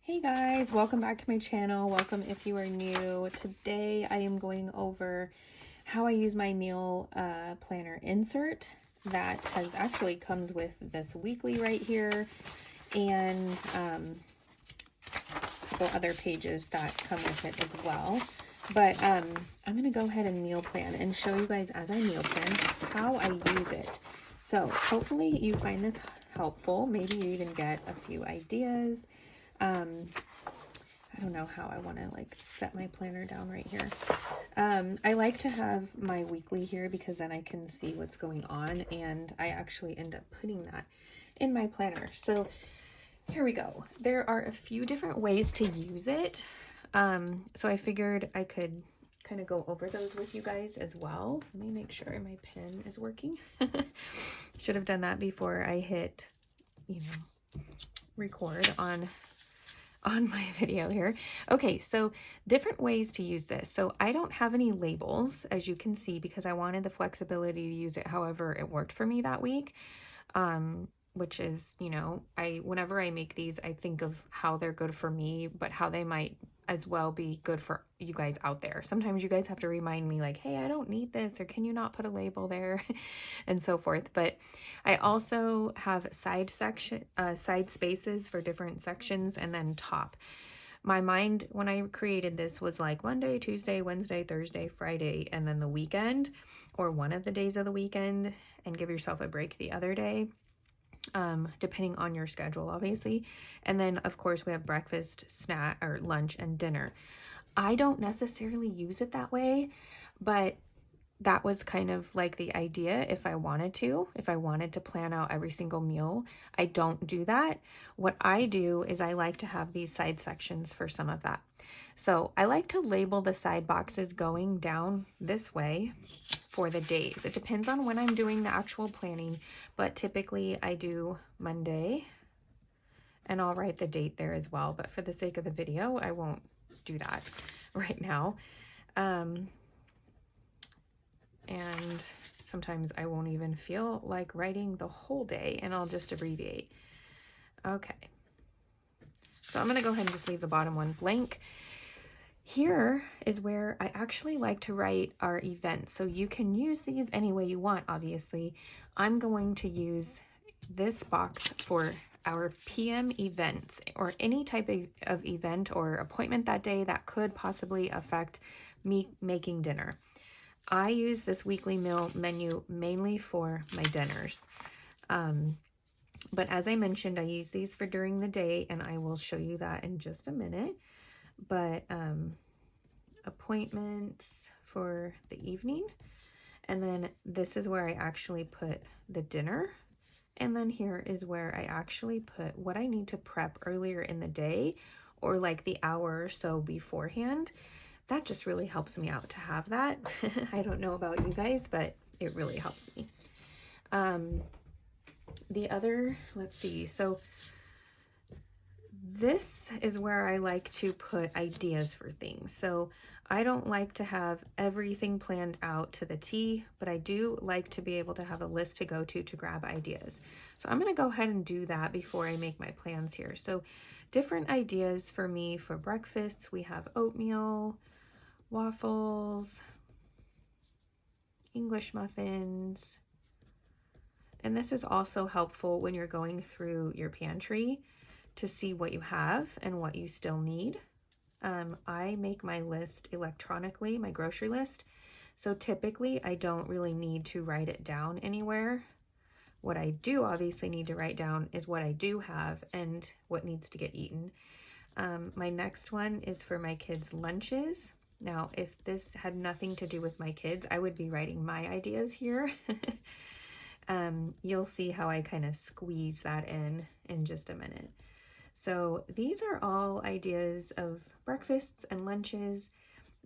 Hey guys, welcome back to my channel. Welcome if you are new. Today I am going over how I use my meal planner insert that has actually comes with this weekly right here and a couple other pages that come with it as well. But I'm going to go ahead and meal plan and show you guys as I meal plan how I use it. So hopefully you find this helpful. Maybe you even get a few ideas. I don't know how I want to like set my planner down right here. I like to have my weekly here because then I can see what's going on, and I actually end up putting that in my planner. So here we go. There are a few different ways to use it. So I figured I could kind of go over those with you guys as well. Let me make sure my pen is working. Should have done that before I hit, record on my video here. Okay, so different ways to use this. So I don't have any labels, as you can see, because I wanted the flexibility to use it however it worked for me that week. Which is, whenever I make these, I think of how they're good for me, but how they might as well be good for you guys out there. Sometimes you guys have to remind me like, hey, I don't need this, or can you not put a label there, and so forth. But I also have side spaces for different sections, and then top. My mind when I created this was like Monday, Tuesday, Wednesday, Thursday, Friday, and then the weekend, or one of the days of the weekend, and give yourself a break the other day. Depending on your schedule, obviously. And then of course we have breakfast, snack, or lunch and dinner. I don't necessarily use it that way, but that was kind of like the idea if I wanted to plan out every single meal. I don't do that. What I do is I like to have these side sections for some of that. So I like to label the side boxes going down this way for the days. It depends on when I'm doing the actual planning, but typically I do Monday, and I'll write the date there as well. But for the sake of the video, I won't do that right now. And sometimes I won't even feel like writing the whole day, and I'll just abbreviate. Okay. So I'm going to go ahead and just leave the bottom one blank. Here is where I actually like to write our events. So you can use these any way you want, obviously. I'm going to use this box for our PM events, or any type of event or appointment that day that could possibly affect me making dinner. I use this weekly meal menu mainly for my dinners. But as I mentioned, I use these for during the day, and I will show you that in just a minute. But appointments for the evening, and then this is where I actually put the dinner, and then here is where I actually put what I need to prep earlier in the day, or like the hour or so beforehand. That just really helps me out to have that. I don't know about you guys, but it really helps me. The other, let's see, so this is where I like to put ideas for things. So I don't like to have everything planned out to the T, but I do like to be able to have a list to go to grab ideas. So I'm going to go ahead and do that before I make my plans here. So different ideas for me for breakfasts. We have oatmeal, waffles, English muffins. And this is also helpful when you're going through your pantry to see what you have and what you still need. I make my list electronically, my grocery list. So typically I don't really need to write it down anywhere. What I do obviously need to write down is what I do have and what needs to get eaten. My next one is for my kids' lunches. Now, if this had nothing to do with my kids, I would be writing my ideas here. You'll see how I kind of squeeze that in just a minute. So these are all ideas of breakfasts and lunches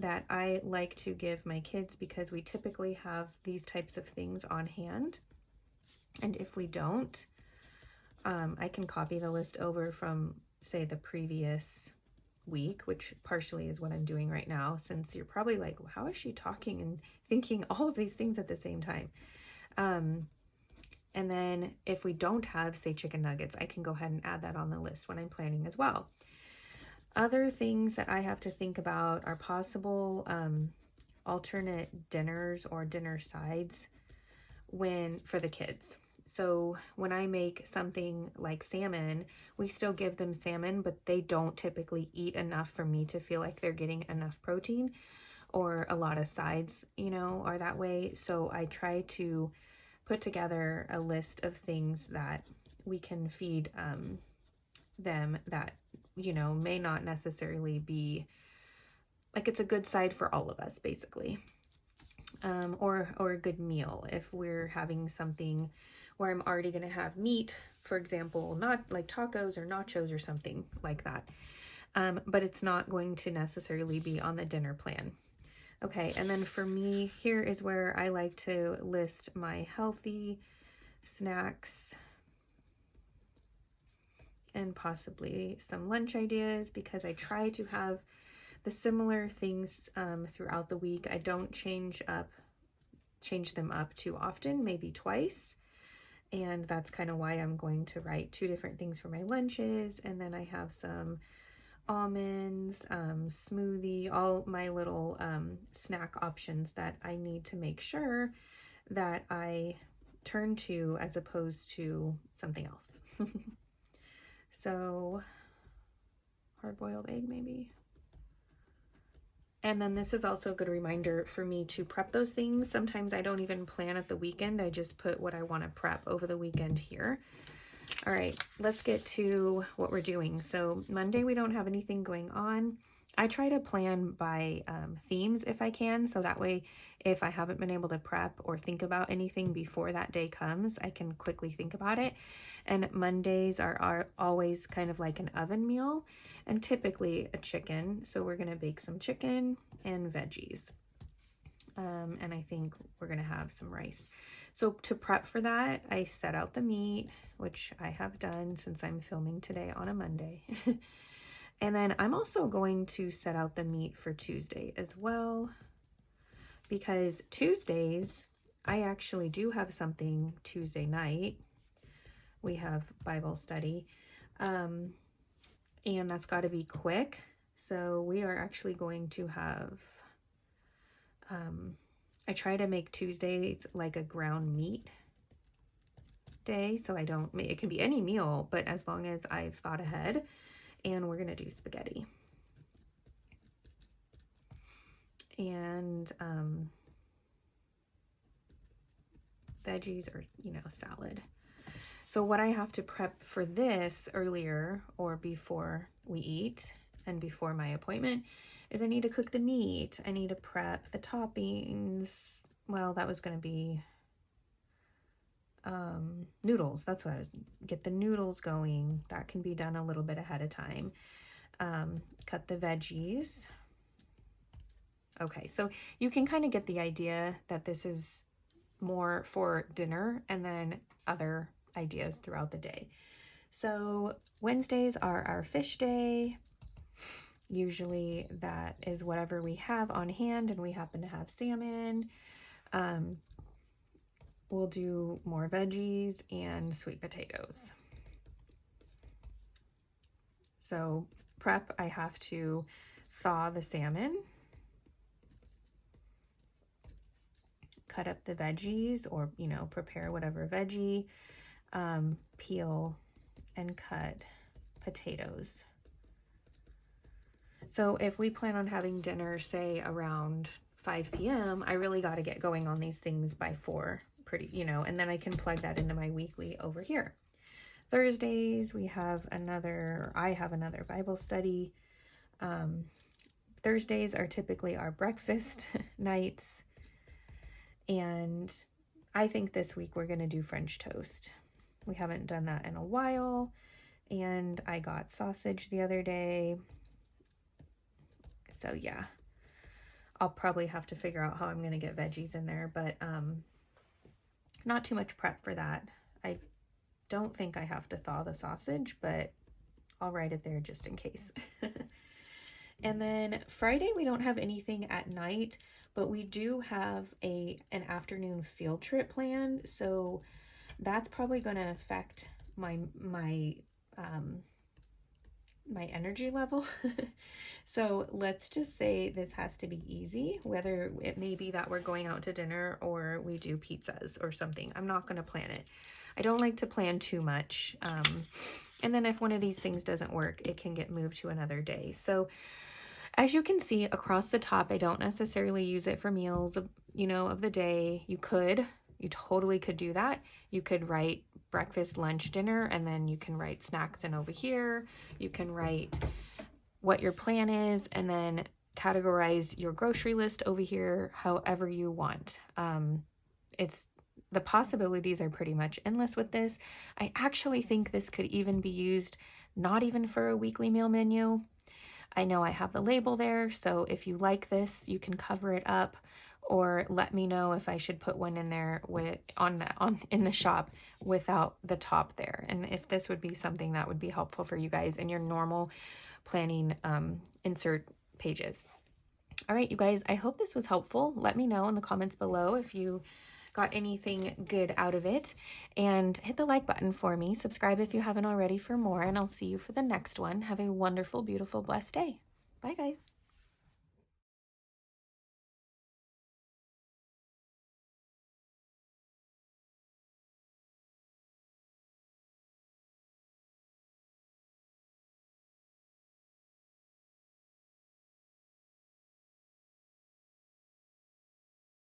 that I like to give my kids, because we typically have these types of things on hand. And if we don't, I can copy the list over from, say, the previous week, which partially is what I'm doing right now, since you're probably like, well, how is she talking and thinking all of these things at the same time? And then if we don't have, say, chicken nuggets, I can go ahead and add that on the list when I'm planning as well. Other things that I have to think about are possible alternate dinners or dinner sides for the kids. So when I make something like salmon, we still give them salmon, but they don't typically eat enough for me to feel like they're getting enough protein, or a lot of sides, are that way. So I try to put together a list of things that we can feed them that, may not necessarily be like it's a good side for all of us, basically. Or a good meal if we're having something where I'm already going to have meat, for example, not like tacos or nachos or something like that. But it's not going to necessarily be on the dinner plan. Okay, and then for me, here is where I like to list my healthy snacks and possibly some lunch ideas, because I try to have the similar things throughout the week. I don't change them up too often, maybe twice. And that's kind of why I'm going to write 2 different things for my lunches. And then I have some almonds, smoothie, all my little snack options that I need to make sure that I turn to as opposed to something else. So hard-boiled egg maybe. And then this is also a good reminder for me to prep those things. Sometimes I don't even plan at the weekend. I just put what I want to prep over the weekend here. All right, let's get to what we're doing. So Monday, we don't have anything going on. I try to plan by themes if I can. So that way, if I haven't been able to prep or think about anything before that day comes, I can quickly think about it. And Mondays are always kind of like an oven meal and typically a chicken. So we're going to bake some chicken and veggies. And I think we're going to have some rice. So to prep for that, I set out the meat, which I have done since I'm filming today on a Monday. And then I'm also going to set out the meat for Tuesday as well, because Tuesdays, I actually do have something Tuesday night. We have Bible study, and that's got to be quick. So we are actually going to have, I try to make Tuesdays like a ground meat day. So it can be any meal, but as long as I've thought ahead. And we're going to do spaghetti. And veggies or, salad. So what I have to prep for this earlier or before we eat and before my appointment is I need to cook the meat. I need to prep the toppings. Well, that was going to be noodles. That's what I was, get the noodles going. That can be done a little bit ahead of time. Cut the veggies. Okay, so you can kind of get the idea that this is more for dinner and then other ideas throughout the day. So Wednesdays are our fish day. Usually that is whatever we have on hand, and we happen to have salmon. We'll do more veggies and sweet potatoes. So prep, I have to thaw the salmon, cut up the veggies, or, prepare whatever veggie, peel and cut potatoes. So if we plan on having dinner, say around 5 p.m., I really got to get going on these things by 4, and then I can plug that into my weekly over here. Thursdays, I have another Bible study. Thursdays are typically our breakfast nights. And I think this week we're going to do French toast. We haven't done that in a while. And I got sausage the other day. So yeah, I'll probably have to figure out how I'm going to get veggies in there, but not too much prep for that. I don't think I have to thaw the sausage, but I'll write it there just in case. And then Friday, we don't have anything at night, but we do have an afternoon field trip planned. So that's probably going to affect my my energy level. So let's just say this has to be easy, whether it may be that we're going out to dinner or we do pizzas or something. I'm not going to plan it. I don't like to plan too much. And then if one of these things doesn't work, it can get moved to another day. So as you can see across the top, I don't necessarily use it for meals, of the day. You totally could do that. You could write breakfast, lunch, dinner, and then you can write snacks in over here. You can write what your plan is and then categorize your grocery list over here however you want. The possibilities are pretty much endless with this. I actually think this could even be used not even for a weekly meal menu. I know I have the label there, so if you like this, you can cover it up or let me know if I should put one in there in the shop without the top there, and if this would be something that would be helpful for you guys in your normal planning insert pages. All right, you guys, I hope this was helpful. Let me know in the comments below if you got anything good out of it, and hit the like button for me. Subscribe if you haven't already for more, and I'll see you for the next one. Have a wonderful, beautiful, blessed day. Bye, guys.